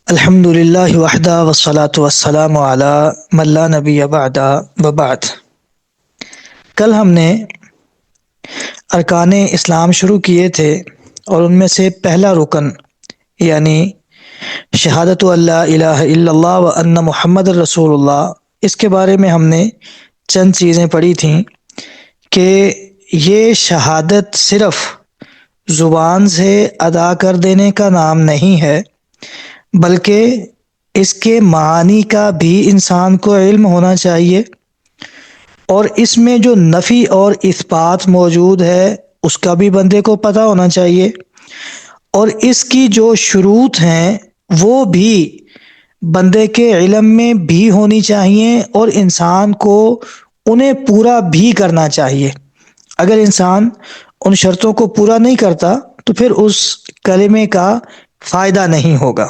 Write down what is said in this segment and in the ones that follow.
الحمد للہ وحدہ والصلاة والسلام علی من لا نبی بعد وبعد۔ کل ہم نے ارکان اسلام شروع کیے تھے اور ان میں سے پہلا رکن یعنی شہادت اللہ الہ الا اللہ و ان محمد رسول اللہ، اس کے بارے میں ہم نے چند چیزیں پڑھی تھیں کہ یہ شہادت صرف زبان سے ادا کر دینے کا نام نہیں ہے، بلکہ اس کے معانی کا بھی انسان کو علم ہونا چاہیے، اور اس میں جو نفی اور اثبات موجود ہے اس کا بھی بندے کو پتہ ہونا چاہیے، اور اس کی جو شروط ہیں وہ بھی بندے کے علم میں بھی ہونی چاہیے اور انسان کو انہیں پورا بھی کرنا چاہیے۔ اگر انسان ان شرطوں کو پورا نہیں کرتا تو پھر اس کلمے کا فائدہ نہیں ہوگا۔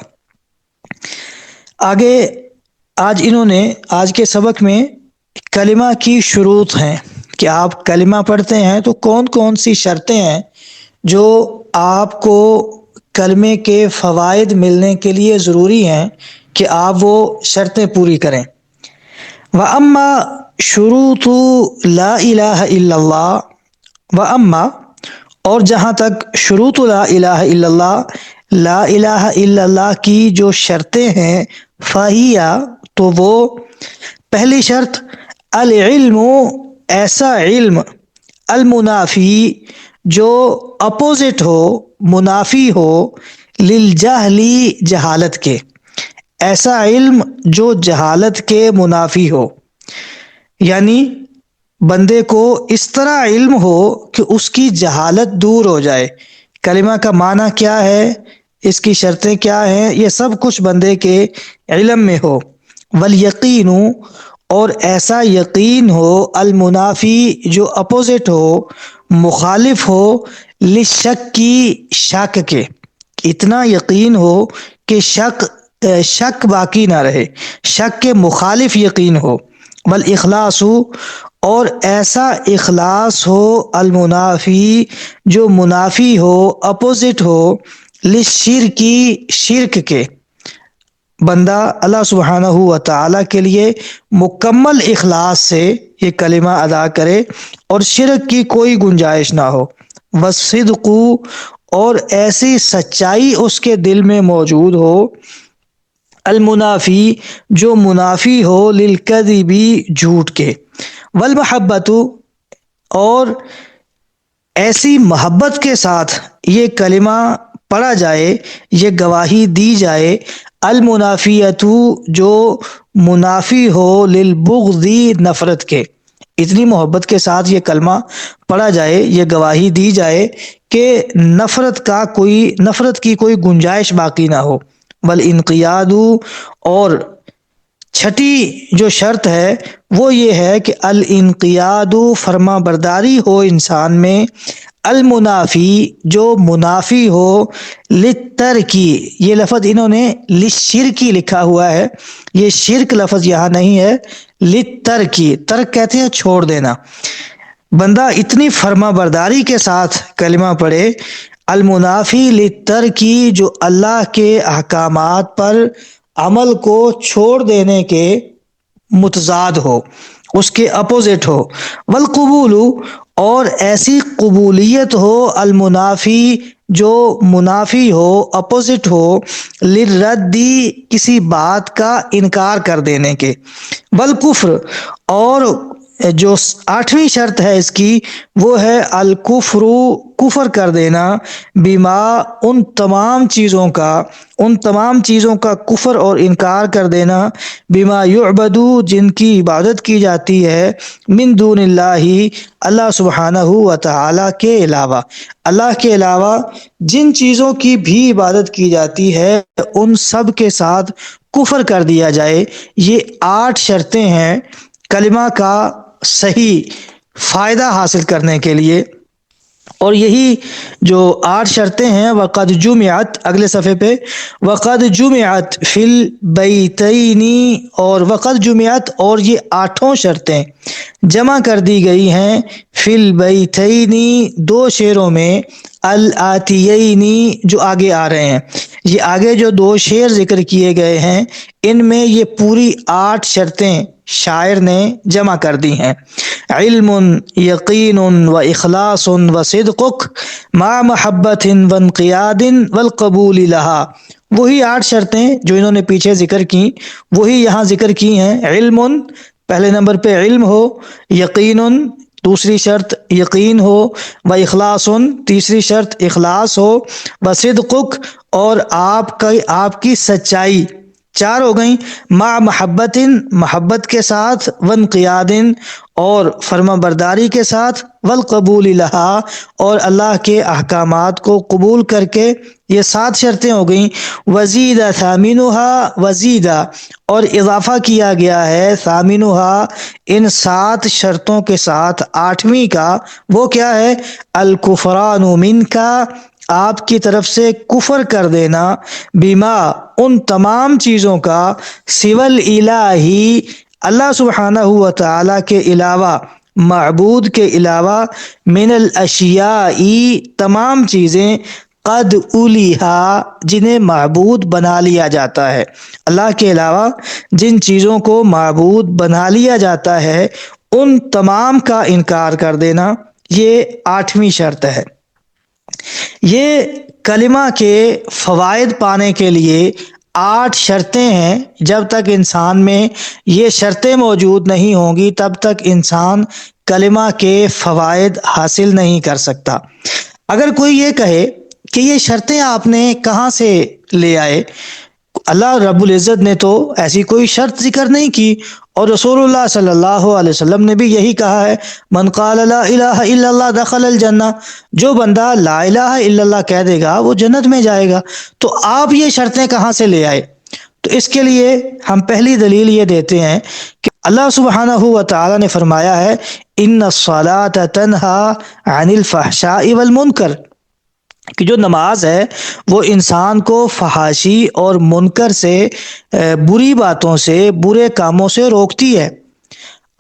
آگے آج کے سبق میں کلمہ کی شروط ہیں کہ آپ کلمہ پڑھتے ہیں تو کون کون سی شرطیں ہیں جو آپ کو کلمے کے فوائد ملنے کے لیے ضروری ہیں کہ آپ وہ شرطیں پوری کریں۔ وَأَمَّا شُرُوطُ لَا إِلَٰهَ إِلَّا اللَّهُ وَأَمَّا، اور جہاں تک شروط لا الہ الا اللہ، لا الہ الا اللہ کی جو شرطیں ہیں، فَهِيَ، تو وہ پہلی شرط العلم، ایسا علم، المنافی، جو اپوزٹ ہو، منافی ہو، للجہلی، جہالت کے، ایسا علم جو جہالت کے منافی ہو، یعنی بندے کو اس طرح علم ہو کہ اس کی جہالت دور ہو جائے۔ کلمہ کا معنی کیا ہے، اس کی شرطیں کیا ہیں، یہ سب کچھ بندے کے علم میں ہو۔ والیقین، اور ایسا یقین ہو، المنافی، جو اپوزٹ ہو، مخالف ہو، للشک کی، شک کے، اتنا یقین ہو کہ شک باقی نہ رہے، شک کے مخالف یقین ہو۔ والاخلاص، اور ایسا اخلاص ہو، المنافی، جو منافی ہو، اپوزٹ ہو، للشرکی، شرک کے، بندہ اللہ سبحانہ و تعالی کے لیے مکمل اخلاص سے یہ کلمہ ادا کرے اور شرک کی کوئی گنجائش نہ ہو۔ والصدق، اور ایسی سچائی اس کے دل میں موجود ہو، المنافی، جو منافی ہو، للکذب، جھوٹ کے۔ والمحبت، اور ایسی محبت کے ساتھ یہ کلمہ پڑھا جائے، یہ گواہی دی جائے، المنافیت، جو منافی ہو، للبغض، نفرت کے، اتنی محبت کے ساتھ یہ کلمہ پڑھا جائے، یہ گواہی دی جائے کہ نفرت کی کوئی گنجائش باقی نہ ہو۔ والانقیاد، اور چھٹی جو شرط ہے وہ یہ ہے کہ الانقیاد، فرما برداری ہو انسان میں، المنافی، جو منافی ہو، للترکی، یہ لفظ انہوں نے للشرکی لکھا ہوا ہے، یہ شرک لفظ یہاں نہیں ہے، للترکی، ترک کہتے ہیں چھوڑ دینا۔ بندہ اتنی فرما برداری کے ساتھ کلمہ پڑھے، المنافی للترکی، جو اللہ کے احکامات پر عمل کو چھوڑ دینے کے متضاد ہو، اس کے اپوزٹ ہو۔ والقبول، اور ایسی قبولیت ہو، المنافی، جو منافی ہو، اپوزٹ ہو، للرد، کسی بات کا انکار کر دینے کے۔ والکفر، اور جو آٹھویں شرط ہے اس کی وہ ہے الکفر، کفر کر دینا، بما، ان تمام چیزوں کا کفر اور انکار کر دینا، بما یعبد، جن کی عبادت کی جاتی ہے، من دون اللہ، اللہ سبحانہ و تعالی کے علاوہ، اللہ کے علاوہ جن چیزوں کی بھی عبادت کی جاتی ہے ان سب کے ساتھ کفر کر دیا جائے۔ یہ 8 شرطیں ہیں کلمہ کا صحیح فائدہ حاصل کرنے کے لیے، اور یہی جو 8 شرطیں ہیں، وقد جمعت، اگلے صفحے پہ، وقد جمعت فی البیتین، اور وقد جمعت، اور یہ 8 شرطیں جمع کر دی گئی ہیں، فی البیتین، 2 شعروں میں، الآتیین، جو آگے آ رہے ہیں، یہ آگے جو 2 شعر ذکر کیے گئے ہیں ان میں یہ پوری 8 شرطیں شاعر نے جمع کر دی ہیں۔ علم، یقین و اخلاص و صدقک مع محبت و انقیاد والقبول لہا۔ وہی 8 شرطیں جو انہوں نے پیچھے ذکر کی وہی یہاں ذکر کی ہیں۔ علم، پہلے نمبر پہ علم ہو، یقین، دوسری شرط یقین ہو، و اخلاص، تیسری شرط اخلاص ہو، و صدقک، اور آپ کی سچائی، 4 ہو گئیں۔ مع محبت، محبت کے ساتھ، وانقیاد، اور فرما برداری کے ساتھ، والقبول لہا، اور اللہ کے احکامات کو قبول کر کے، یہ 7 شرطیں ہو گئیں۔ وزید ثامنھا، وزیدہ، اور اضافہ کیا گیا ہے ثامنھا، ان 7 شرطوں کے ساتھ 8ویں کا، وہ کیا ہے؟ الکفران منک، آپ کی طرف سے کفر کر دینا، بما، ان تمام چیزوں کا، سول الہی، اللہ سبحانہ و تعالی کے علاوہ، معبود کے علاوہ، من الاشیاء، تمام چیزیں، قد اولیہا، جنہیں معبود بنا لیا جاتا ہے، اللہ کے علاوہ جن چیزوں کو معبود بنا لیا جاتا ہے ان تمام کا انکار کر دینا، یہ 8ویں شرط ہے۔ یہ کلمہ کے فوائد پانے کے لیے 8 شرطیں ہیں۔ جب تک انسان میں یہ شرطیں موجود نہیں ہوں گی تب تک انسان کلمہ کے فوائد حاصل نہیں کر سکتا۔ اگر کوئی یہ کہے کہ یہ شرطیں آپ نے کہاں سے لے آئے، اللہ رب العزت نے تو ایسی کوئی شرط ذکر نہیں کی، اور رسول اللہ صلی اللہ علیہ وسلم نے بھی یہی کہا ہے، من قال لا الہ الا اللہ دخل الجنہ، جو بندہ لا الہ الا اللہ کہہ دے گا وہ جنت میں جائے گا۔ تو آپ یہ شرطیں کہاں سے لے آئے؟ تو اس کے لیے ہم پہلی دلیل یہ دیتے ہیں کہ اللہ سبحانہ و تعالی نے فرمایا ہے، ان الصلاۃ تنہی عن الفحشاء والمنکر، کہ جو نماز ہے وہ انسان کو فحاشی اور منکر سے، بری باتوں سے، برے کاموں سے روکتی ہے۔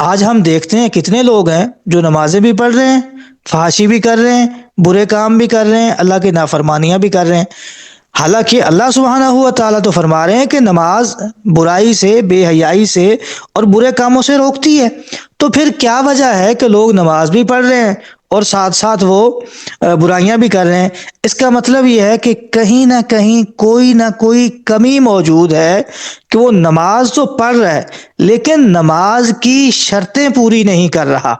آج ہم دیکھتے ہیں کتنے لوگ ہیں جو نمازیں بھی پڑھ رہے ہیں، فحاشی بھی کر رہے ہیں، برے کام بھی کر رہے ہیں، اللہ کی نافرمانیاں بھی کر رہے ہیں، حالانکہ اللہ سبحانہ ہوا تعالیٰ تو فرما رہے ہیں کہ نماز برائی سے، بے حیائی سے اور برے کاموں سے روکتی ہے۔ تو پھر کیا وجہ ہے کہ لوگ نماز بھی پڑھ رہے ہیں اور ساتھ ساتھ وہ برائیاں بھی کر رہے ہیں؟ اس کا مطلب یہ ہے کہ کہیں نہ کوئی کمی موجود ہے کہ وہ نماز تو پڑھ رہا ہے لیکن نماز کی شرطیں پوری نہیں کر رہا۔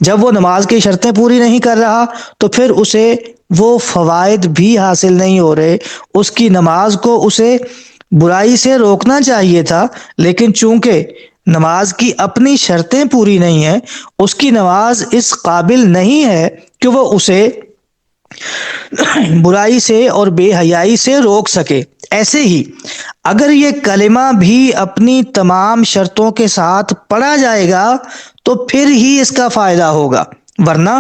جب وہ نماز کی شرطیں پوری نہیں کر رہا تو پھر اسے وہ فوائد بھی حاصل نہیں ہو رہے۔ اس کی نماز کو اسے برائی سے روکنا چاہیے تھا، لیکن چونکہ نماز کی اپنی شرطیں پوری نہیں ہیں، اس کی نماز اس قابل نہیں ہے کہ وہ اسے برائی سے اور بے حیائی سے روک سکے۔ ایسے ہی اگر یہ کلمہ بھی اپنی تمام شرطوں کے ساتھ پڑھا جائے گا تو پھر ہی اس کا فائدہ ہوگا، ورنہ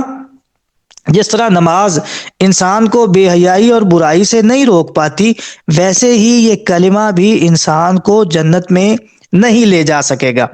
جس طرح نماز انسان کو بے حیائی اور برائی سے نہیں روک پاتی، ویسے ہی یہ کلمہ بھی انسان کو جنت میں نہیں لے جا سکے گا۔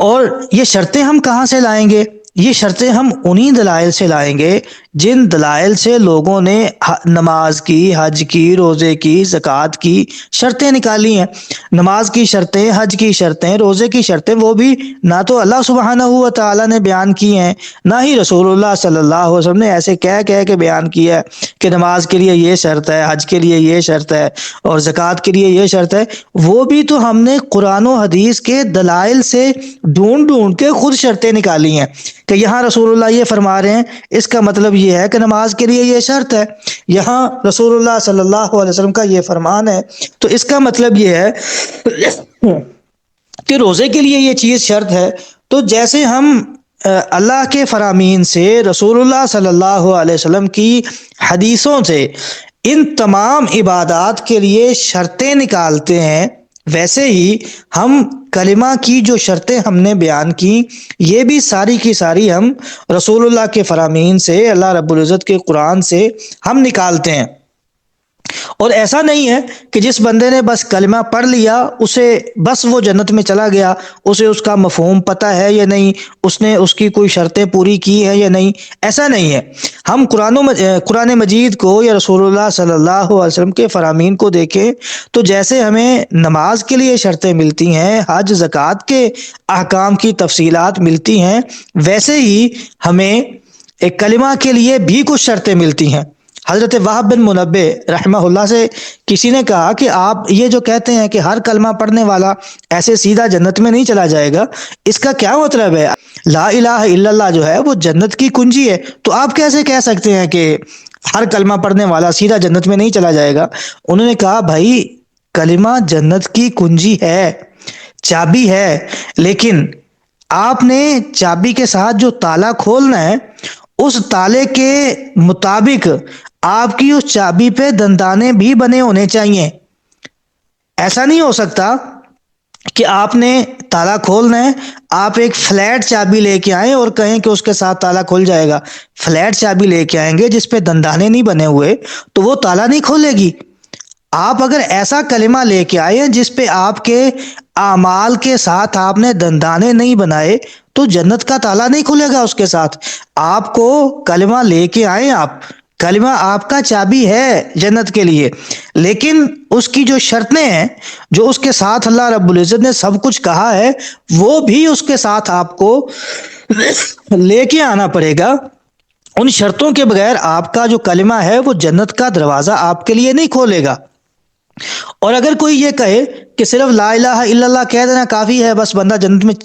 اور یہ شرطیں ہم کہاں سے لائیں گے؟ یہ شرطیں ہم انہی دلائل سے لائیں گے جن دلائل سے لوگوں نے نماز کی، حج کی، روزے کی، زکوٰۃ کی شرطیں نکالی ہیں۔ نماز کی شرطیں، حج کی شرطیں، روزے کی شرطیں وہ بھی نہ تو اللہ سبحانہ و تعالیٰ نے بیان کی ہیں، نہ ہی رسول اللہ صلی اللہ علیہ وسلم نے ایسے کہہ کے بیان کیا ہے کہ نماز کے لیے یہ شرط ہے، حج کے لیے یہ شرط ہے اور زکوٰۃ کے لیے یہ شرط ہے۔ وہ بھی تو ہم نے قرآن و حدیث کے دلائل سے ڈھونڈ کے خود شرطیں نکالی ہیں کہ یہاں رسول اللہ یہ فرما رہے ہیں، اس کا مطلب یہ ہے کہ نماز کے لیے یہ شرط ہے، یہاں رسول اللہ صلی اللہ علیہ وسلم کا یہ فرمان ہے، تو اس کا مطلب یہ ہے کہ روزے کے لیے یہ چیز شرط ہے۔ تو جیسے ہم اللہ کے فرامین سے، رسول اللہ صلی اللہ علیہ وسلم کی حدیثوں سے ان تمام عبادات کے لیے شرطیں نکالتے ہیں، ویسے ہی ہم کلمہ کی جو شرطیں ہم نے بیان کی یہ بھی ساری کی ساری ہم رسول اللہ کے فرامین سے، اللہ رب العزت کے قرآن سے ہم نکالتے ہیں۔ اور ایسا نہیں ہے کہ جس بندے نے بس کلمہ پڑھ لیا اسے بس وہ جنت میں چلا گیا، اسے اس کا مفہوم پتہ ہے یا نہیں، اس نے اس کی کوئی شرطیں پوری کی ہیں یا نہیں، ایسا نہیں ہے۔ ہم قرآن مجید کو یا رسول اللہ صلی اللہ علیہ وسلم کے فرامین کو دیکھیں تو جیسے ہمیں نماز کے لیے شرطیں ملتی ہیں، حج زکوٰۃ کے احکام کی تفصیلات ملتی ہیں، ویسے ہی ہمیں ایک کلمہ کے لیے بھی کچھ شرطیں ملتی ہیں۔ حضرت وہب بن منبع رحمہ اللہ سے کسی نے کہا کہ آپ یہ جو کہتے ہیں کہ ہر کلمہ پڑھنے والا ایسے سیدھا جنت میں نہیں چلا جائے گا، اس کا کیا مطلب ہے؟ لا الہ الا اللہ جو ہے وہ جنت کی کنجی ہے، تو آپ کیسے کہہ سکتے ہیں کہ ہر کلمہ پڑھنے والا سیدھا جنت میں نہیں چلا جائے گا؟ انہوں نے کہا بھائی کلمہ جنت کی کنجی ہے، چابی ہے، لیکن آپ نے چابی کے ساتھ جو تالا کھولنا ہے اس تالے کے مطابق آپ کی اس چابی پہ دندانے بھی بنے ہونے چاہیے۔ ایسا نہیں ہو سکتا کہ آپ نے تالا کھولنا ہے، آپ ایک فلیٹ چابی لے کے آئیں اور کہیں کہ اس کے ساتھ تالا کھل جائے گا۔ فلیٹ چابی لے کے آئیں گے جس پہ دندانے نہیں بنے ہوئے تو وہ تالا نہیں کھولے گی۔ آپ اگر ایسا کلمہ لے کے آئے ہیں جس پہ آپ کے اعمال کے ساتھ آپ نے دندانے نہیں بنائے تو جنت کا تالا نہیں کھلے گا اس کے ساتھ۔ آپ کو کلمہ لے کے آئیں، آپ کلمہ آپ کا چابی ہے جنت کے لیے، لیکن اس کی جو شرطیں ہیں، جو اس کے ساتھ اللہ رب العزت نے سب کچھ کہا ہے، وہ بھی اس کے ساتھ آپ کو لے کے آنا پڑے گا۔ ان شرطوں کے بغیر آپ کا جو کلمہ ہے وہ جنت کا دروازہ آپ کے لیے نہیں کھولے گا۔ اور اگر کوئی یہ کہے کہ صرف لا الہ الا اللہ کہہ دینا کافی ہے، بس بندہ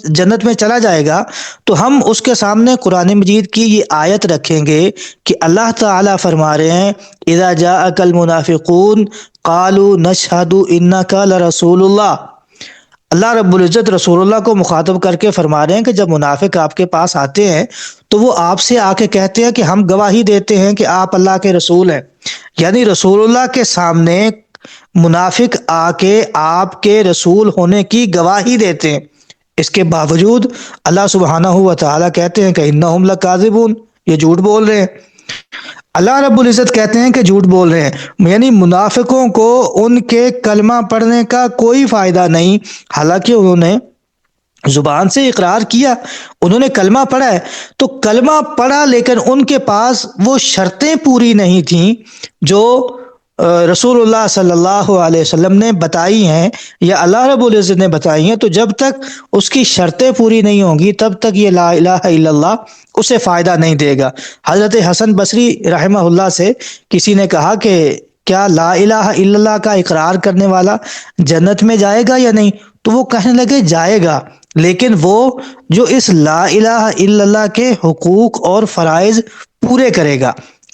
جنت میں چلا جائے گا، تو ہم اس کے سامنے قرآن مجید کی یہ آیت رکھیں گے کہ اللہ تعالیٰ فرما رہے ہیں اذا جاءک المنافقون قالوا نشہد انک لرسول اللہ۔ اللہ رب العزت رسول اللہ کو مخاطب کر کے فرما رہے ہیں کہ جب منافق آپ کے پاس آتے ہیں تو وہ آپ سے آ کے کہتے ہیں کہ ہم گواہی دیتے ہیں کہ آپ اللہ کے رسول ہیں، یعنی رسول اللہ کے سامنے منافق آ کے آپ کے رسول ہونے کی گواہی دیتے ہیں۔ اس کے باوجود اللہ سبحانہ و تعالیٰ کہتے ہیں کہ انہم لکاذبون، یہ جھوٹ بول رہے ہیں۔ اللہ رب العزت کہتے ہیں کہ جھوٹ بول رہے ہیں، یعنی منافقوں کو ان کے کلمہ پڑھنے کا کوئی فائدہ نہیں، حالانکہ انہوں نے زبان سے اقرار کیا، انہوں نے کلمہ پڑھا ہے، تو کلمہ پڑھا لیکن ان کے پاس وہ شرطیں پوری نہیں تھیں جو رسول اللہ صلی اللہ علیہ وسلم نے بتائی ہیں یا اللہ رب العزت نے بتائی ہیں، تو جب تک اس کی شرطیں پوری نہیں ہوں گی تب تک یہ لا الہ الا اللہ اسے فائدہ نہیں دے گا۔ حضرت حسن بصری رحمہ اللہ سے کسی نے کہا کہ کیا لا الہ الا اللہ کا اقرار کرنے والا جنت میں جائے گا یا نہیں؟ تو وہ کہنے لگے جائے گا، لیکن وہ جو اس لا الہ الا اللہ کے حقوق اور فرائض پورے کرے گا۔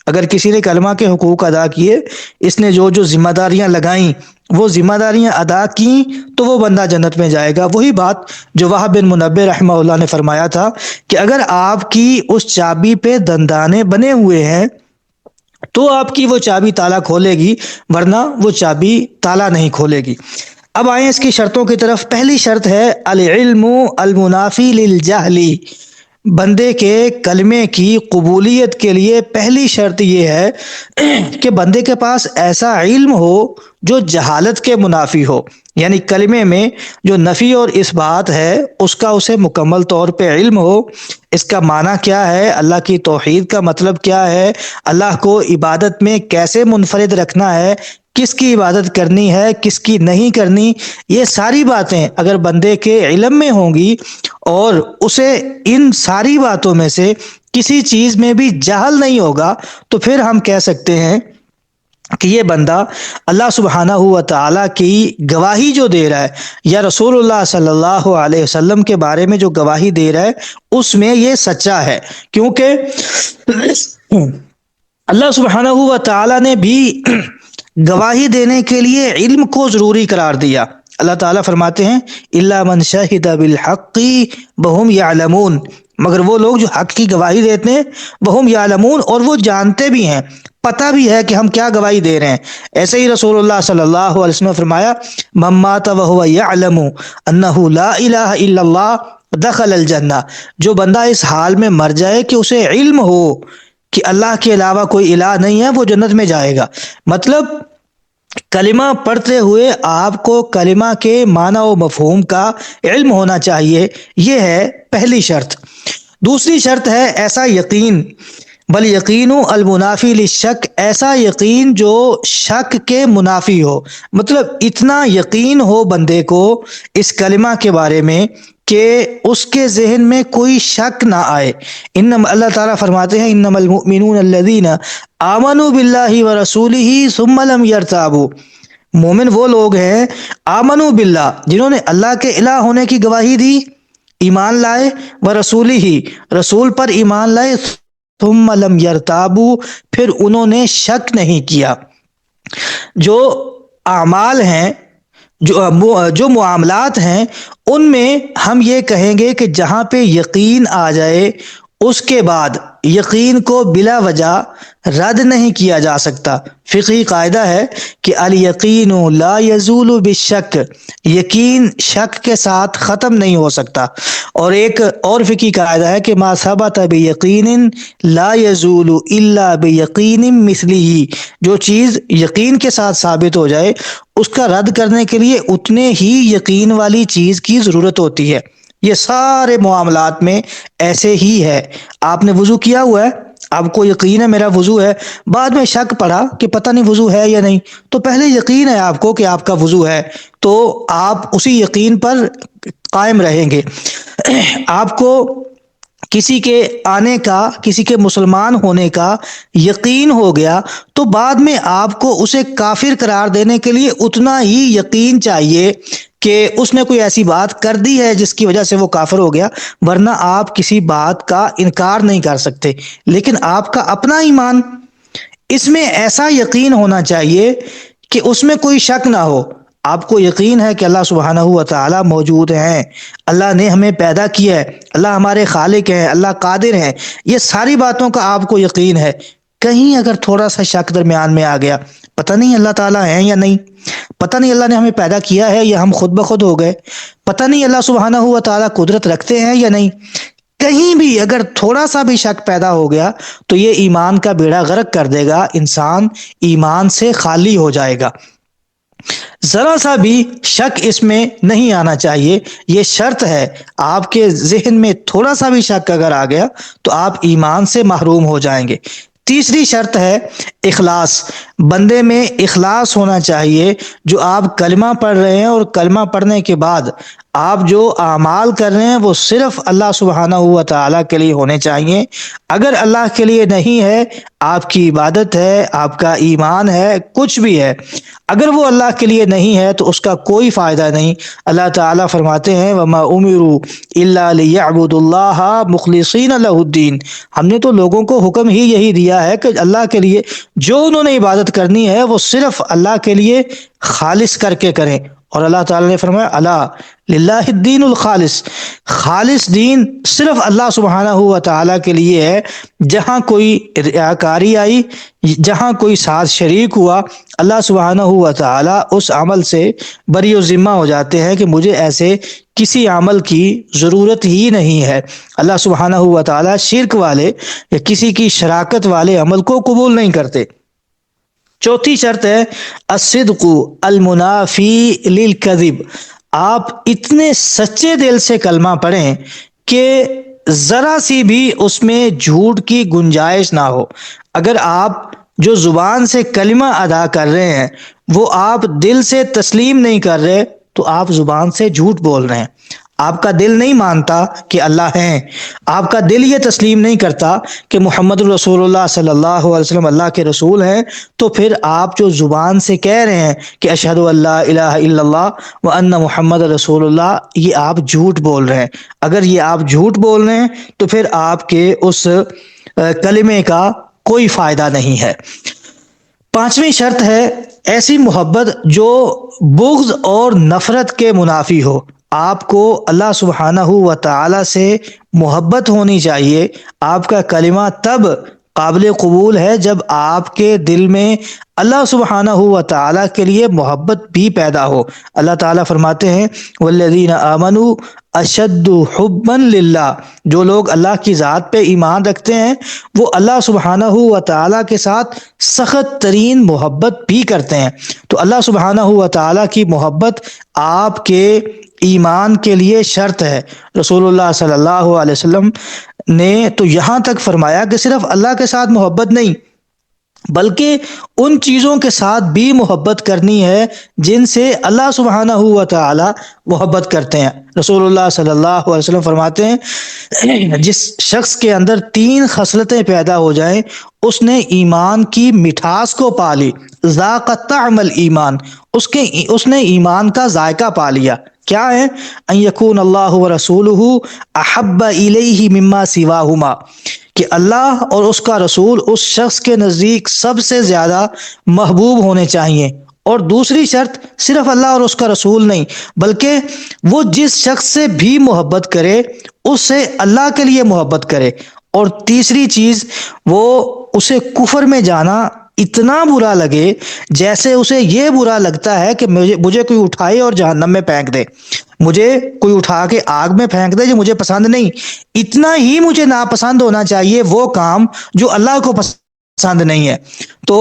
اگر کسی نے کلمہ کے حقوق ادا کیے، اس نے جو جو ذمہ داریاں لگائیں وہ ذمہ داریاں ادا کی تو وہ بندہ جنت میں جائے گا۔ وہی بات جو وہب بن منبع رحمہ اللہ نے فرمایا تھا کہ اگر آپ کی اس چابی پہ دندانے بنے ہوئے ہیں تو آپ کی وہ چابی تالا کھولے گی، ورنہ وہ چابی تالا نہیں کھولے گی۔ اب آئیں اس کی شرطوں کی طرف۔ پہلی شرط ہے العلم المنافی للجہل۔ بندے کے کلمے کی قبولیت کے لیے پہلی شرط یہ ہے کہ بندے کے پاس ایسا علم ہو جو جہالت کے منافی ہو، یعنی کلمے میں جو نفی اور اثبات ہے اس کا اسے مکمل طور پہ علم ہو۔ اس کا معنی کیا ہے، اللہ کی توحید کا مطلب کیا ہے، اللہ کو عبادت میں کیسے منفرد رکھنا ہے، کس کی عبادت کرنی ہے کس کی نہیں کرنی، یہ ساری باتیں اگر بندے کے علم میں ہوں گی اور اسے ان ساری باتوں میں سے کسی چیز میں بھی جہل نہیں ہوگا تو پھر ہم کہہ سکتے ہیں کہ یہ بندہ اللہ سبحانہ و تعالیٰ کی گواہی جو دے رہا ہے یا رسول اللہ صلی اللہ علیہ وسلم کے بارے میں جو گواہی دے رہا ہے اس میں یہ سچا ہے، کیونکہ اللہ سبحانہ و تعالیٰ نے بھی گواہی دینے کے لیے علم کو ضروری قرار دیا۔ اللہ تعالیٰ فرماتے ہیں الا من شہد بالحق وهم یعلمون، مگر وہ لوگ جو حق کی گواہی دیتے ہیں وهم یعلمون، اور وہ جانتے بھی ہیں، پتہ بھی ہے کہ ہم کیا گواہی دے رہے ہیں۔ ایسے ہی رسول اللہ صلی اللہ علیہ وسلم نے فرمایا من مات وهو يعلم انه لا الہ الا اللہ دخل الجنہ، جو بندہ اس حال میں مر جائے کہ اسے علم ہو کہ اللہ کے علاوہ کوئی الہ نہیں ہے وہ جنت میں جائے گا۔ مطلب کلمہ پڑھتے ہوئے آپ کو کلمہ کے معنی و مفہوم کا علم ہونا چاہیے، یہ ہے پہلی شرط۔ دوسری شرط ہے ایسا یقین، بل یقین المنافی للشک، ایسا یقین جو شک کے منافی ہو، مطلب اتنا یقین ہو بندے کو اس کلمہ کے بارے میں کہ اس کے ذہن میں کوئی شک نہ آئے۔ اللہ تعالیٰ فرماتے ہیں انما المؤمنون الذین آمنوا باللہ ورسولہ ثم لم یرتابوا، مومن وہ لوگ ہیں آمنوا باللہ جنہوں نے اللہ کے الہ ہونے کی گواہی دی، ایمان لائے، ورسولہ ہی رسول پر ایمان لائے، ثم لم یرتابوا پھر انہوں نے شک نہیں کیا۔ جو اعمال ہیں، جو معاملات ہیں، ان میں ہم یہ کہیں گے کہ جہاں پہ یقین آ جائے اس کے بعد یقین کو بلا وجہ رد نہیں کیا جا سکتا۔ فقہی قاعدہ ہے کہ الیقین لا یزول بالشک، یقین شک کے ساتھ ختم نہیں ہو سکتا۔ اور ایک اور فقہی قاعدہ ہے کہ ما ثبت بیقین لا یزول الا بیقین مثلہ، جو چیز یقین کے ساتھ ثابت ہو جائے اس کا رد کرنے کے لیے اتنے ہی یقین والی چیز کی ضرورت ہوتی ہے۔ یہ سارے معاملات میں ایسے ہی ہے۔ آپ نے وضو کیا ہوا ہے، آپ کو یقین ہے میرا وضو ہے، بعد میں شک پڑا کہ پتہ نہیں وضو ہے یا نہیں، تو پہلے یقین ہے آپ کو کہ آپ کا وضو ہے، تو آپ اسی یقین پر قائم رہیں گے۔ آپ کو کسی کے آنے کا، کسی کے مسلمان ہونے کا یقین ہو گیا تو بعد میں آپ کو اسے کافر قرار دینے کے لیے اتنا ہی یقین چاہیے کہ اس نے کوئی ایسی بات کر دی ہے جس کی وجہ سے وہ کافر ہو گیا، ورنہ آپ کسی بات کا انکار نہیں کر سکتے۔ لیکن آپ کا اپنا ایمان، اس میں ایسا یقین ہونا چاہیے کہ اس میں کوئی شک نہ ہو۔ آپ کو یقین ہے کہ اللہ سبحانہ و تعالی موجود ہیں، اللہ نے ہمیں پیدا کیا ہے، اللہ ہمارے خالق ہیں، اللہ قادر ہیں، یہ ساری باتوں کا آپ کو یقین ہے۔ کہیں اگر تھوڑا سا شک درمیان میں آ گیا، پتہ نہیں اللہ تعالیٰ ہیں یا نہیں، پتہ نہیں اللہ نے ہمیں پیدا کیا ہے یا ہم خود بخود ہو گئے، پتہ نہیں اللہ سبحانہ و تعالیٰ قدرت رکھتے ہیں یا نہیں، کہیں بھی اگر تھوڑا سا بھی شک پیدا ہو گیا تو یہ ایمان کا بیڑا غرق کر دے گا، انسان ایمان سے خالی ہو جائے گا۔ ذرا سا بھی شک اس میں نہیں آنا چاہیے، یہ شرط ہے۔ آپ کے ذہن میں تھوڑا سا بھی شک اگر آ گیا تو آپ ایمان سے محروم ہو جائیں گے۔ تیسری شرط ہے اخلاص، بندے میں اخلاص ہونا چاہیے۔ جو آپ کلمہ پڑھ رہے ہیں اور کلمہ پڑھنے کے بعد آپ جو اعمال کر رہے ہیں وہ صرف اللہ سبحانہ و تعالیٰ کے لیے ہونے چاہیے۔ اگر اللہ کے لیے نہیں ہے، آپ کی عبادت ہے، آپ کا ایمان ہے، کچھ بھی ہے، اگر وہ اللہ کے لیے نہیں ہے تو اس کا کوئی فائدہ نہیں۔ اللہ تعالیٰ فرماتے ہیں وَمَا أُمِرُوا إِلَّا لِيَعْبُدُوا اللَّهَ مُخْلِصِينَ لَهُ الدِّينَ، ہم نے تو لوگوں کو حکم ہی یہی دیا ہے کہ اللہ کے لیے جو انہوں نے عبادت کرنی ہے وہ صرف اللہ کے لیے خالص کر کے کریں۔ اور اللہ تعالیٰ نے فرمایا الا للہ الدین الخالص، خالص دین صرف اللہ سبحانہ و تعالیٰ کے لیے ہے۔ جہاں کوئی ریاکاری آئی، جہاں کوئی ساتھ شریک ہوا، اللہ سبحانہ و تعالیٰ اس عمل سے بری و ذمہ ہو جاتے ہیں کہ مجھے ایسے کسی عمل کی ضرورت ہی نہیں ہے۔ اللہ سبحانہ و تعالیٰ شرک والے یا کسی کی شراکت والے عمل کو قبول نہیں کرتے۔ چوتھی شرط ہے الصدق المنافی للکذب، آپ اتنے سچے دل سے کلمہ پڑھیں کہ ذرا سی بھی اس میں جھوٹ کی گنجائش نہ ہو۔ اگر آپ جو زبان سے کلمہ ادا کر رہے ہیں وہ آپ دل سے تسلیم نہیں کر رہے تو آپ زبان سے جھوٹ بول رہے ہیں۔ آپ کا دل نہیں مانتا کہ اللہ ہیں، آپ کا دل یہ تسلیم نہیں کرتا کہ محمد رسول اللہ صلی اللہ علیہ وسلم اللہ کے رسول ہیں، تو پھر آپ جو زبان سے کہہ رہے ہیں کہ اشہد ان لا الہ الا اللہ وان محمد رسول اللہ، یہ آپ جھوٹ بول رہے ہیں۔ اگر یہ آپ جھوٹ بول رہے ہیں تو پھر آپ کے اس کلمے کا کوئی فائدہ نہیں ہے۔ پانچویں شرط ہے ایسی محبت جو بغض اور نفرت کے منافی ہو۔ آپ کو اللہ سبحانہ و تعالی سے محبت ہونی چاہیے۔ آپ کا کلمہ تب قابل قبول ہے جب آپ کے دل میں اللہ سبحانہ و تعالیٰ کے لیے محبت بھی پیدا ہو۔ اللہ تعالیٰ فرماتے ہیں والذین آمنوا اشد حبا للہ، جو لوگ اللہ کی ذات پہ ایمان رکھتے ہیں وہ اللہ سبحانہ و تعالیٰ کے ساتھ سخت ترین محبت بھی کرتے ہیں۔ تو اللہ سبحانہ و تعالیٰ کی محبت آپ کے ایمان کے لیے شرط ہے۔ رسول اللہ صلی اللہ علیہ وسلم نے تو یہاں تک فرمایا کہ صرف اللہ کے ساتھ محبت نہیں بلکہ ان چیزوں کے ساتھ بھی محبت کرنی ہے جن سے اللہ سبحانہ و تعالی محبت کرتے ہیں۔ رسول اللہ صلی اللہ علیہ وسلم فرماتے ہیں جس شخص کے اندر 3 خصلتیں پیدا ہو جائیں اس نے ایمان کی مٹھاس کو پا لی، ذاق طعم الایمان، اس نے ایمان کا ذائقہ پا لیا۔ کیا ہے؟ ان یکون اللہ ورسولہ احب الیہ مما سواہما، کہ اللہ اور اس کا رسول اس شخص کے نزدیک سب سے زیادہ محبوب ہونے چاہیے۔ اور دوسری شرط صرف اللہ اور اس کا رسول نہیں بلکہ وہ جس شخص سے بھی محبت کرے اس سے اللہ کے لیے محبت کرے۔ اور تیسری چیز وہ اسے کفر میں جانا اتنا برا لگے جیسے اسے یہ برا لگتا ہے کہ مجھے کوئی اٹھائے اور جہنم میں پھینک دے، مجھے کوئی اٹھا کے آگ میں پھینک دے جو مجھے پسند نہیں، اتنا ہی مجھے ناپسند ہونا چاہیے وہ کام جو اللہ کو پسند نہیں ہے۔ تو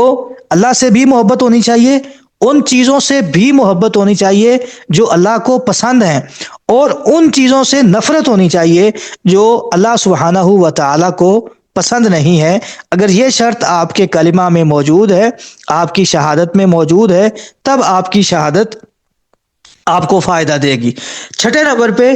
اللہ سے بھی محبت ہونی چاہیے، ان چیزوں سے بھی محبت ہونی چاہیے جو اللہ کو پسند ہیں، اور ان چیزوں سے نفرت ہونی چاہیے جو اللہ سبحانہ و تعالی کو پسند نہیں ہے۔ اگر یہ شرط آپ کے کلمہ میں موجود ہے، آپ کی شہادت میں موجود ہے، تب آپ کی شہادت آپ کو فائدہ دے گی۔ چھٹے نمبر پہ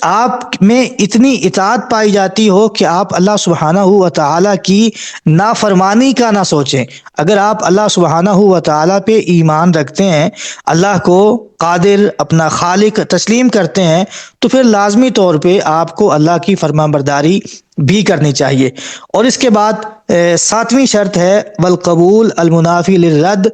آپ میں اتنی اطاعت پائی جاتی ہو کہ آپ اللہ سبحانہ و تعالیٰ کی نافرمانی کا نہ سوچیں۔ اگر آپ اللہ سبحانہ و تعالیٰ پہ ایمان رکھتے ہیں، اللہ کو قادر اپنا خالق تسلیم کرتے ہیں، تو پھر لازمی طور پہ آپ کو اللہ کی فرمان برداری بھی کرنی چاہیے۔ اور اس کے بعد 7ویں شرط ہے والقبول المنافی للرد،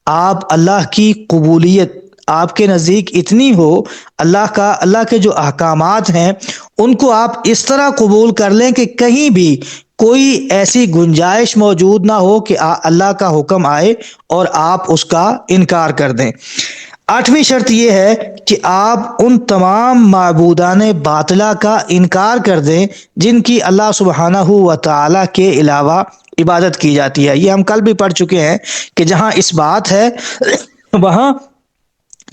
آپ اللہ کی قبولیت آپ کے نزدیک اتنی ہو، اللہ کے جو احکامات ہیں ان کو آپ اس طرح قبول کر لیں کہ کہیں بھی کوئی ایسی گنجائش موجود نہ ہو کہ اللہ کا حکم آئے اور آپ اس کا انکار کر دیں۔ 8ویں شرط یہ ہے کہ آپ ان تمام معبودان باطلہ کا انکار کر دیں جن کی اللہ سبحانہ و تعالی کے علاوہ عبادت کی جاتی ہے۔ یہ ہم کل بھی پڑھ چکے ہیں کہ جہاں اس بات ہے وہاں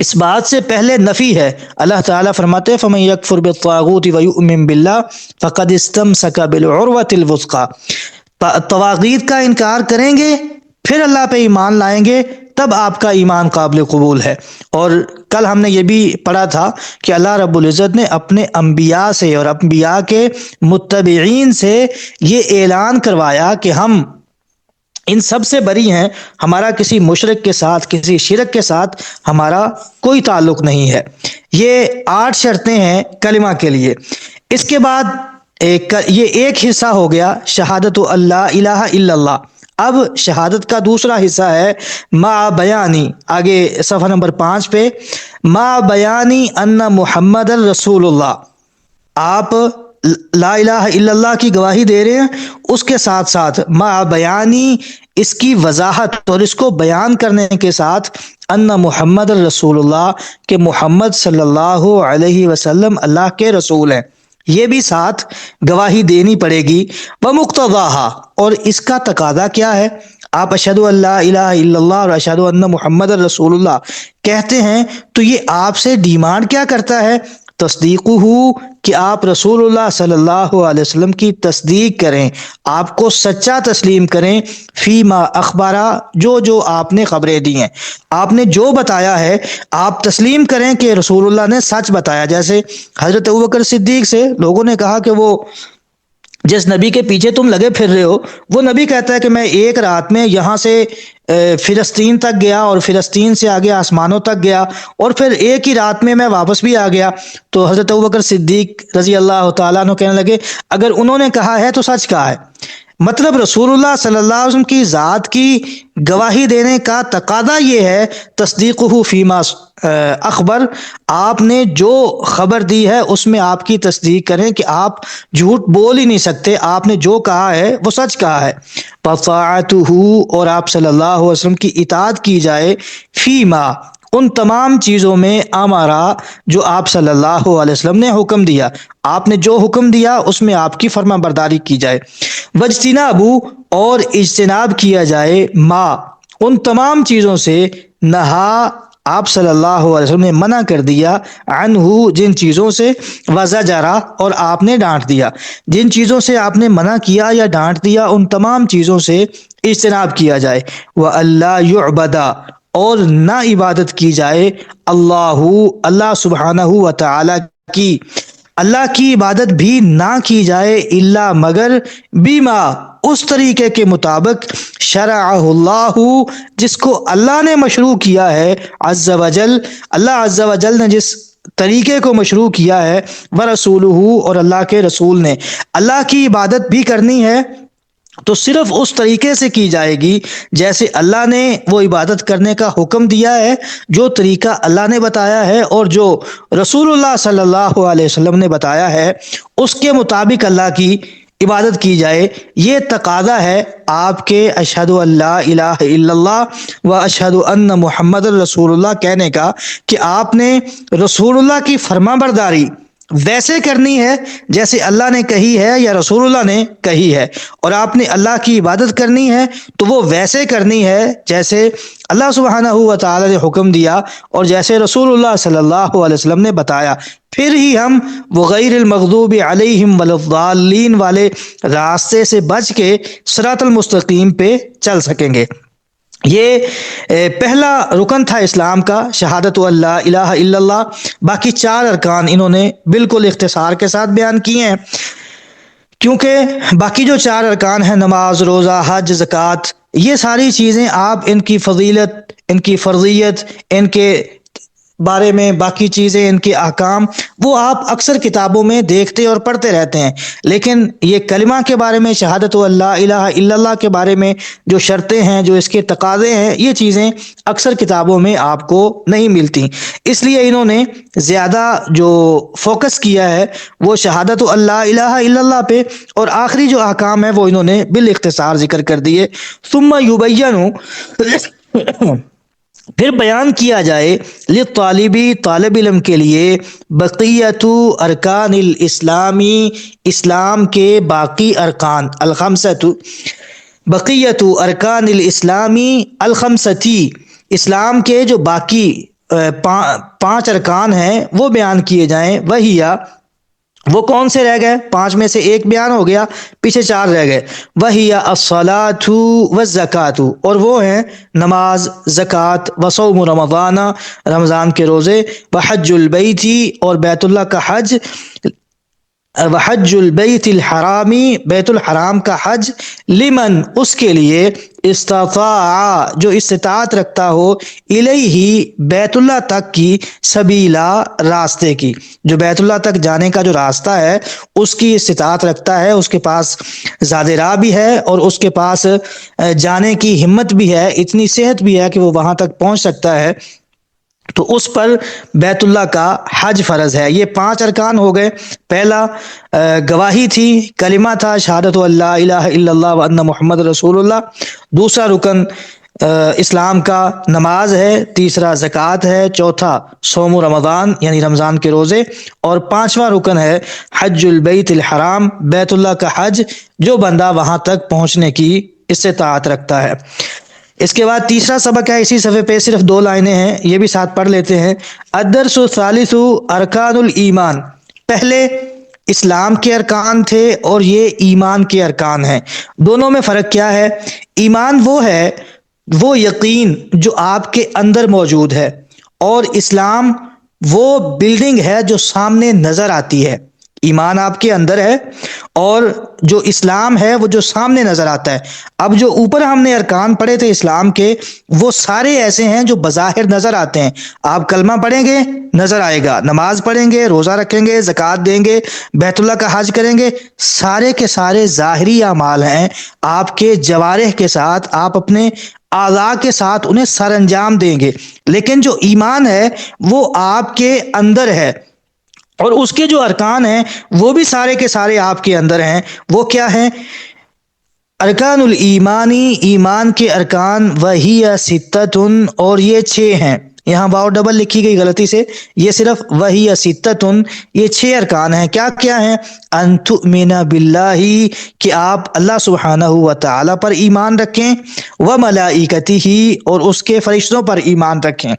اس بات سے پہلے نفی ہے۔ اللہ تعالیٰ فرماتے ہیں فَمَن يَكْفُرْ بِالطَّاغُوتِ وَيُؤْمِن بِاللَّهِ فَقَدِ اسْتَمْسَكَ بِالْعُرْوَةِ الْوُثْقَى، طواغیت کا انکار کریں گے پھر اللہ پہ ایمان لائیں گے تب آپ کا ایمان قابل قبول ہے۔ اور کل ہم نے یہ بھی پڑھا تھا کہ اللہ رب العزت نے اپنے انبیاء سے اور انبیاء کے متبعین سے یہ اعلان کروایا کہ ہم ان سب سے بری ہیں، ہمارا کسی مشرک کے ساتھ کسی شرک کے ساتھ ہمارا کوئی تعلق نہیں ہے۔ یہ 8 شرطیں ہیں کلمہ کے لیے۔ اس کے بعد یہ ایک حصہ ہو گیا شہادت اللہ الہ الا اللہ۔ اب شہادت کا دوسرا حصہ ہے مع بیانی، آگے صفحہ نمبر 5 پہ، مع بیانی ان محمد الرسول اللہ، آپ لا الہ الا اللہ کی گواہی دے رہے ہیں، اس کے ساتھ ساتھ مع بیانی، اس کی وضاحت اور اس کو بیان کرنے کے ساتھ ان محمد الرسول اللہ، کہ محمد صلی اللہ علیہ وسلم اللہ کے رسول ہیں، یہ بھی ساتھ گواہی دینی پڑے گی۔ ومقتضاها، اور اس کا تقاضا کیا ہے؟ آپ اشہد ان لا الہ الا اللہ اور اشہد ان محمد الرسول اللہ کہتے ہیں تو یہ آپ سے ڈیمانڈ کیا کرتا ہے؟ تصدیقہ، کہ آپ رسول اللہ صلی اللہ علیہ وسلم کی تصدیق کریں، آپ کو سچا تسلیم کریں، فیما اخبارہ، جو آپ نے خبریں دی ہیں، آپ نے جو بتایا ہے آپ تسلیم کریں کہ رسول اللہ نے سچ بتایا۔ جیسے حضرت ابوبکر صدیق سے لوگوں نے کہا کہ وہ جس نبی کے پیچھے تم لگے پھر رہے ہو، وہ نبی کہتا ہے کہ میں ایک رات میں یہاں سے فلسطین تک گیا اور فلسطین سے آگے آسمانوں تک گیا اور پھر ایک ہی رات میں واپس بھی آ گیا۔ تو حضرت ابوبکر صدیق رضی اللہ تعالیٰ عنہ کہنے لگے اگر انہوں نے کہا ہے تو سچ کہا ہے۔ مطلب رسول اللہ صلی اللہ علیہ وسلم کی ذات کی گواہی دینے کا تقاضا یہ ہے، تصدیقہ فیما اخبر، آپ نے جو خبر دی ہے اس میں آپ کی تصدیق کریں کہ آپ جھوٹ بول ہی نہیں سکتے، آپ نے جو کہا ہے وہ سچ کہا ہے۔ وطاعتہ، اور آپ صلی اللہ علیہ وسلم کی اطاعت کی جائے، فیما، ان تمام چیزوں میں، امارا، جو آپ صلی اللہ علیہ وسلم نے حکم دیا، آپ نے جو حکم دیا اس میں آپ کی فرما برداری کی جائے۔ وجتنابو، اور اجتناب کیا جائے، ما، ان تمام چیزوں سے، نہا، آپ صلی اللہ علیہ وسلم نے منع کر دیا، عنہ، جن چیزوں سے، وزجرا، اور آپ نے ڈانٹ دیا، جن چیزوں سے آپ نے منع کیا یا ڈانٹ دیا ان تمام چیزوں سے اجتناب کیا جائے۔ وَأَلَّا يُعْبَدَ، اور نہ عبادت کی جائے، اللہ سبحانہ و تعالی کی، اللہ کی عبادت بھی نہ کی جائے، الا، مگر، بیما، اس طریقے کے مطابق، شرعہ اللہ، جس کو اللہ نے مشروع کیا ہے، عز وجل، اللہ عز وجل نے جس طریقے کو مشروع کیا ہے، ورسولہ، اور اللہ کے رسول نے۔ اللہ کی عبادت بھی کرنی ہے تو صرف اس طریقے سے کی جائے گی جیسے اللہ نے وہ عبادت کرنے کا حکم دیا ہے، جو طریقہ اللہ نے بتایا ہے اور جو رسول اللہ صلی اللہ علیہ وسلم نے بتایا ہے، اس کے مطابق اللہ کی عبادت کی جائے۔ یہ تقاضا ہے آپ کے اشہد ان لا الہ الا اللہ و اشہد ان محمد رسول اللہ کہنے کا، کہ آپ نے رسول اللہ کی فرما برداری ویسے کرنی ہے جیسے اللہ نے کہی ہے یا رسول اللہ نے کہی ہے، اور آپ نے اللہ کی عبادت کرنی ہے تو وہ ویسے کرنی ہے جیسے اللہ سبحانہ و تعالی نے حکم دیا اور جیسے رسول اللہ صلی اللہ علیہ وسلم نے بتایا، پھر ہی ہم وہ غیر المغضوب علیہم ولا الضالین والے راستے سے بچ کے صراط المستقیم پہ چل سکیں گے۔ یہ پہلا رکن تھا اسلام کا، شہادت اللہ الہ الا اللہ۔ باقی 4 ارکان انہوں نے بالکل اختصار کے ساتھ بیان کیے ہیں، کیونکہ باقی جو 4 ارکان ہیں، نماز، روزہ، حج، زکوٰۃ، یہ ساری چیزیں آپ ان کی فضیلت، ان کی فرضیت، ان کے بارے میں باقی چیزیں، ان کے احکام، وہ آپ اکثر کتابوں میں دیکھتے اور پڑھتے رہتے ہیں، لیکن یہ کلمہ کے بارے میں، شہادت اللہ الہ الا اللہ کے بارے میں جو شرطیں ہیں، جو اس کے تقاضے ہیں، یہ چیزیں اکثر کتابوں میں آپ کو نہیں ملتی۔ اس لیے انہوں نے زیادہ جو فوکس کیا ہے وہ شہادت اللہ الہ الا اللہ پہ، اور آخری جو احکام ہیں وہ انہوں نے بالاختصار ذکر کر دیے۔ ثم یبین، پھر بیان کیا جائے، للطالبی، طالب علم کے لیے، بقیت ارکان الاسلامی، اسلام کے باقی ارکان، الخمسۃ، بقیت ارکان الاسلامی الخمستی، اسلام کے جو باقی 5 ارکان ہیں وہ بیان کیے جائیں۔ وہی، وہ کون سے رہ گئے؟ 5 میں سے ایک بیان ہو گیا، پیچھے 4 رہ گئے۔ وہی الصلاۃ والزکوٰۃ، اور وہ ہیں نماز، زکوٰۃ، وصوم رمضان، رمضان کے روزے، وحج البیت، اور بیت اللہ کا حج، وحج البیت الحرامی، بیت الحرام کا حج، لمن، اس کے لیے، استطاع، جو استطاعت رکھتا ہو، الیہ، بیت اللہ تک کی، سبیلا، راستے کی، جو بیت اللہ تک جانے کا جو راستہ ہے اس کی استطاعت رکھتا ہے، اس کے پاس زاد راہ بھی ہے اور اس کے پاس جانے کی ہمت بھی ہے، اتنی صحت بھی ہے کہ وہ وہاں تک پہنچ سکتا ہے، تو اس پر بیت اللہ کا حج فرض ہے۔ یہ 5 ارکان ہو گئے۔ پہلا گواہی تھی، کلمہ تھا، شہادت اللہ الہ الا اللہ وان محمد رسول اللہ۔ دوسرا رکن اسلام کا نماز ہے، تیسرا زکوٰۃ ہے، چوتھا صوم رمضان یعنی رمضان کے روزے، اور 5واں رکن ہے حج البیت الحرام، بیت اللہ کا حج، جو بندہ وہاں تک پہنچنے کی استطاعت رکھتا ہے۔ اس کے بعد تیسرا سبق ہے، اسی صفحے پہ صرف 2 لائنیں ہیں، یہ بھی ساتھ پڑھ لیتے ہیں۔ الدرس الثالث ارکان الایمان، پہلے اسلام کے ارکان تھے اور یہ ایمان کے ارکان ہیں، دونوں میں فرق کیا ہے؟ ایمان وہ ہے، وہ یقین جو آپ کے اندر موجود ہے، اور اسلام وہ بلڈنگ ہے جو سامنے نظر آتی ہے۔ ایمان آپ کے اندر ہے، اور جو اسلام ہے وہ جو سامنے نظر آتا ہے۔ اب جو اوپر ہم نے ارکان پڑھے تھے اسلام کے، وہ سارے ایسے ہیں جو بظاہر نظر آتے ہیں۔ آپ کلمہ پڑھیں گے نظر آئے گا، نماز پڑھیں گے، روزہ رکھیں گے، زکوٰۃ دیں گے، بیت اللہ کا حج کریں گے، سارے کے سارے ظاہری اعمال ہیں۔ آپ کے جوارح کے ساتھ، آپ اپنے اعضاء کے ساتھ انہیں سر انجام دیں گے، لیکن جو ایمان ہے وہ آپ کے اندر ہے، اور اس کے جو ارکان ہیں وہ بھی سارے کے سارے آپ کے اندر ہیں۔ وہ کیا ہیں؟ ارکان الایمانی، ایمان کے ارکان، وہی ستتن، اور یہ چھ ہیں۔ یہاں واو ڈبل لکھی گئی غلطی سے، یہ صرف وہی ستتن، یہ چھ ارکان ہیں۔ کیا کیا ہیں؟ ان تؤمن باللہ، کہ آپ اللہ سبحانہ و تعالی پر ایمان رکھیں، وملائکتہ، اور اس کے فرشتوں پر ایمان رکھیں۔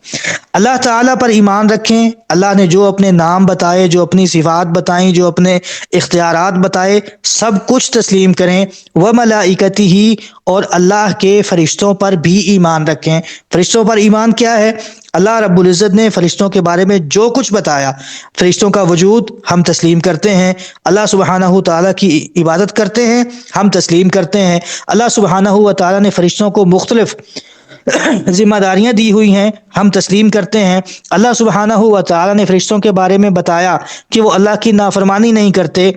اللہ تعالی پر ایمان رکھیں، اللہ نے جو اپنے نام بتائے، جو اپنی صفات بتائیں، جو اپنے اختیارات بتائے، سب کچھ تسلیم کریں۔ وملائکتہ، اور اللہ کے فرشتوں پر بھی ایمان رکھیں۔ فرشتوں پر ایمان کیا ہے؟ اللہ رب العزت نے فرشتوں کے بارے میں جو کچھ بتایا، فرشتوں کا وجود ہم تسلیم کرتے ہیں، اللہ سبحانہ و تعالیٰ کی عبادت کرتے ہیں، ہم تسلیم کرتے ہیں۔ اللہ سبحانہ و تعالیٰ نے فرشتوں کو مختلف ذمہ داریاں دی ہوئی ہیں، ہم تسلیم کرتے ہیں۔ اللہ سبحانہ و تعالیٰ نے فرشتوں کے بارے میں بتایا کہ وہ اللہ کی نافرمانی نہیں کرتے۔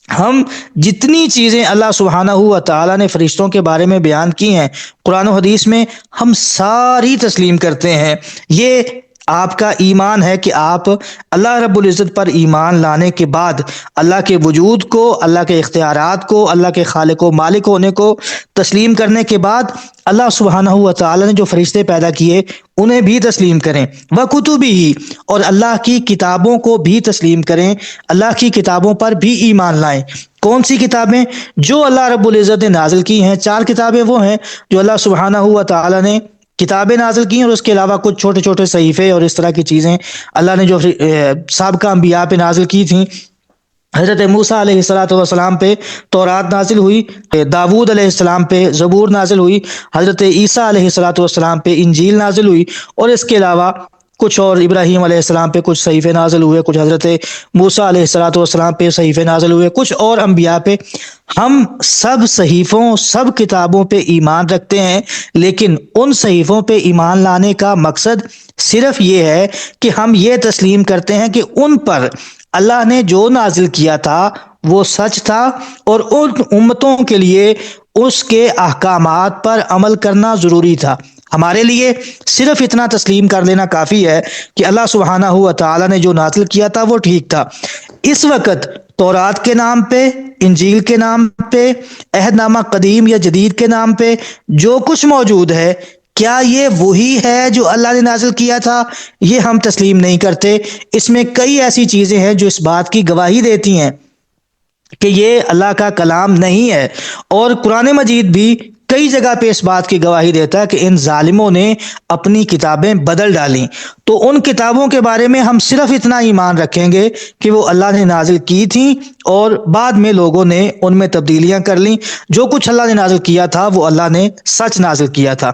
ہم جتنی چیزیں اللہ سبحانہ و تعالیٰ نے فرشتوں کے بارے میں بیان کی ہیں قرآن و حدیث میں، ہم ساری تسلیم کرتے ہیں۔ یہ آپ کا ایمان ہے کہ آپ اللہ رب العزت پر ایمان لانے کے بعد اللہ کے وجود کو، اللہ کے اختیارات کو، اللہ کے خالق و مالک ہونے کو تسلیم کرنے کے بعد اللہ سبحانہ و تعالی نے جو فرشتے پیدا کیے انہیں بھی تسلیم کریں۔ وکتبہ، اور اللہ کی کتابوں کو بھی تسلیم کریں، اللہ کی کتابوں پر بھی ایمان لائیں۔ کون سی کتابیں؟ جو اللہ رب العزت نے نازل کی ہیں۔ چار کتابیں وہ ہیں جو اللہ سبحانہ و تعالی نے کتابیں نازل کی ہیں، اور اس کے علاوہ کچھ چھوٹے چھوٹے صحیفے اور اس طرح کی چیزیں اللہ نے جو سابقہ انبیاء پہ نازل کی تھیں۔ حضرت موسیٰ علیہ السلام پہ تورات نازل ہوئی، داود علیہ السلام پہ زبور نازل ہوئی، حضرت عیسیٰ علیہ السلام پہ انجیل نازل ہوئی، اور اس کے علاوہ کچھ اور ابراہیم علیہ السلام پہ کچھ صحیفے نازل ہوئے، کچھ حضرت موسیٰ علیہ السلام پہ صحیفے نازل ہوئے، کچھ اور انبیاء پہ۔ ہم سب صحیفوں، سب کتابوں پہ ایمان رکھتے ہیں، لیکن ان صحیفوں پہ ایمان لانے کا مقصد صرف یہ ہے کہ ہم یہ تسلیم کرتے ہیں کہ ان پر اللہ نے جو نازل کیا تھا وہ سچ تھا، اور ان امتوں کے لیے اس کے احکامات پر عمل کرنا ضروری تھا۔ ہمارے لیے صرف اتنا تسلیم کر لینا کافی ہے کہ اللہ سبحانہ و تعالی نے جو نازل کیا تھا وہ ٹھیک تھا۔ اس وقت تورات کے نام پہ، انجیل کے نام پہ، عہد نامہ قدیم یا جدید کے نام پہ جو کچھ موجود ہے، کیا یہ وہی ہے جو اللہ نے نازل کیا تھا؟ یہ ہم تسلیم نہیں کرتے۔ اس میں کئی ایسی چیزیں ہیں جو اس بات کی گواہی دیتی ہیں کہ یہ اللہ کا کلام نہیں ہے، اور قرآن مجید بھی کئی جگہ پہ اس بات کی گواہی دیتا ہے کہ ان ظالموں نے اپنی کتابیں بدل ڈالیں۔ تو ان کتابوں کے بارے میں ہم صرف اتنا ایمان رکھیں گے کہ وہ اللہ نے نازل کی تھیں، اور بعد میں لوگوں نے ان میں تبدیلیاں کر لیں۔ جو کچھ اللہ نے نازل کیا تھا وہ اللہ نے سچ نازل کیا تھا۔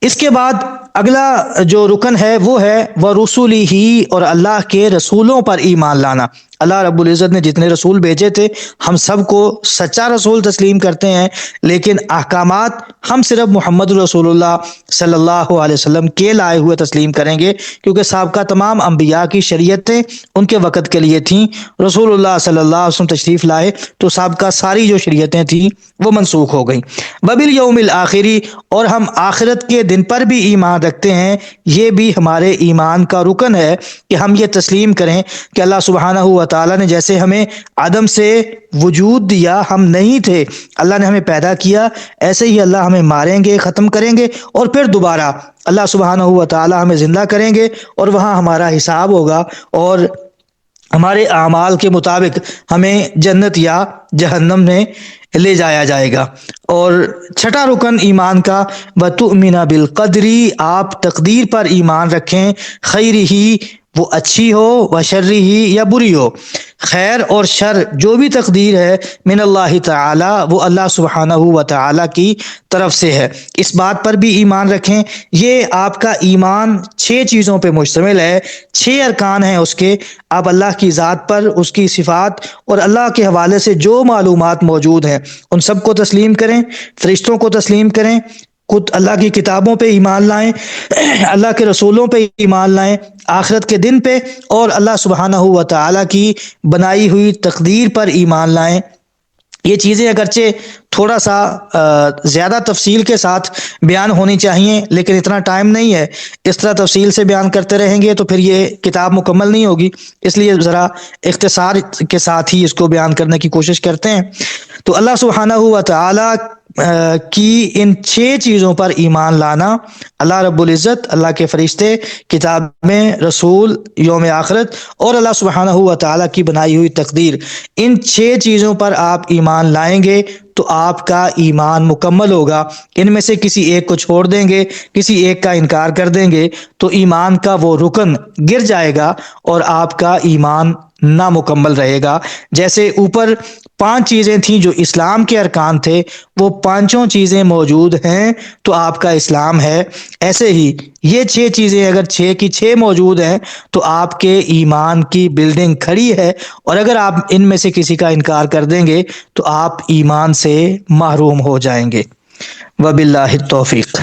اس کے بعد اگلا جو رکن ہے وہ ہے وَرُسُلِهِ، اور اللہ کے رسولوں پر ایمان لانا۔ اللہ رب العزت نے جتنے رسول بھیجے تھے ہم سب کو سچا رسول تسلیم کرتے ہیں، لیکن احکامات ہم صرف محمد رسول اللہ صلی اللہ علیہ وسلم کے لائے ہوئے تسلیم کریں گے، کیونکہ سابقہ تمام انبیاء کی شریعتیں ان کے وقت کے لیے تھیں۔ رسول اللہ صلی اللہ علیہ وسلم تشریف لائے تو سابقہ ساری جو شریعتیں تھیں وہ منسوخ ہو گئیں۔ وبالیوم الآخر، اور ہم آخرت کے دن پر بھی ایمان رکھتے ہیں۔ یہ بھی ہمارے ایمان کا رکن ہے کہ ہم یہ تسلیم کریں کہ اللہ سبحانہ و تعالیٰ نے جیسے ہمیں عدم سے وجود دیا، ہم نہیں تھے، اللہ نے ہمیں پیدا کیا، ایسے ہی اللہ ہمیں ماریں گے، ختم کریں گے، اور پھر دوبارہ اللہ سبحانہ و تعالیٰ ہمیں زندہ کریں گے، اور وہاں ہمارا حساب ہوگا، اور ہمارے اعمال کے مطابق ہمیں جنت یا جہنم میں لے جایا جائے گا۔ اور چھٹا رکن ایمان کا وَتُؤْمِنَ بِالْقَدْرِ، آپ تقدیر پر ایمان رکھیں، خیرہ، وہ اچھی ہو و شرری ہی یا بری ہو، خیر اور شر جو بھی تقدیر ہے من اللہ تعالی، وہ اللہ سبحانہ و تعالی کی طرف سے ہے۔ اس بات پر بھی ایمان رکھیں۔ یہ آپ کا ایمان 6 چیزوں پہ مشتمل ہے، 6 ارکان ہیں اس کے۔ آپ اللہ کی ذات پر، اس کی صفات اور اللہ کے حوالے سے جو معلومات موجود ہیں ان سب کو تسلیم کریں، فرشتوں کو تسلیم کریں، خود اللہ کی کتابوں پہ ایمان لائیں، اللہ کے رسولوں پہ ایمان لائیں، آخرت کے دن پہ، اور اللہ سبحانہ و تعالی کی بنائی ہوئی تقدیر پر ایمان لائیں۔ یہ چیزیں اگرچہ تھوڑا سا زیادہ تفصیل کے ساتھ بیان ہونی چاہیے، لیکن اتنا ٹائم نہیں ہے۔ اس طرح تفصیل سے بیان کرتے رہیں گے تو پھر یہ کتاب مکمل نہیں ہوگی، اس لیے ذرا اختصار کے ساتھ ہی اس کو بیان کرنے کی کوشش کرتے ہیں۔ تو اللہ سبحانہ و تعالی کی ان 6 چیزوں پر ایمان لانا، اللہ رب العزت، اللہ کے فرشتے، کتابیں، رسول، یوم آخرت اور اللہ سبحانہ و تعالی کی بنائی ہوئی تقدیر، ان 6 چیزوں پر آپ ایمان لائیں گے تو آپ کا ایمان مکمل ہوگا۔ ان میں سے کسی ایک کو چھوڑ دیں گے، کسی ایک کا انکار کر دیں گے تو ایمان کا وہ رکن گر جائے گا اور آپ کا ایمان نامکمل رہے گا۔ جیسے اوپر 5 چیزیں تھیں جو اسلام کے ارکان تھے، وہ 5 چیزیں موجود ہیں تو آپ کا اسلام ہے۔ ایسے ہی یہ 6 چیزیں اگر 6 کی 6 موجود ہیں تو آپ کے ایمان کی بلڈنگ کھڑی ہے، اور اگر آپ ان میں سے کسی کا انکار کر دیں گے تو آپ ایمان سے محروم ہو جائیں گے۔ وباللہ التوفیق۔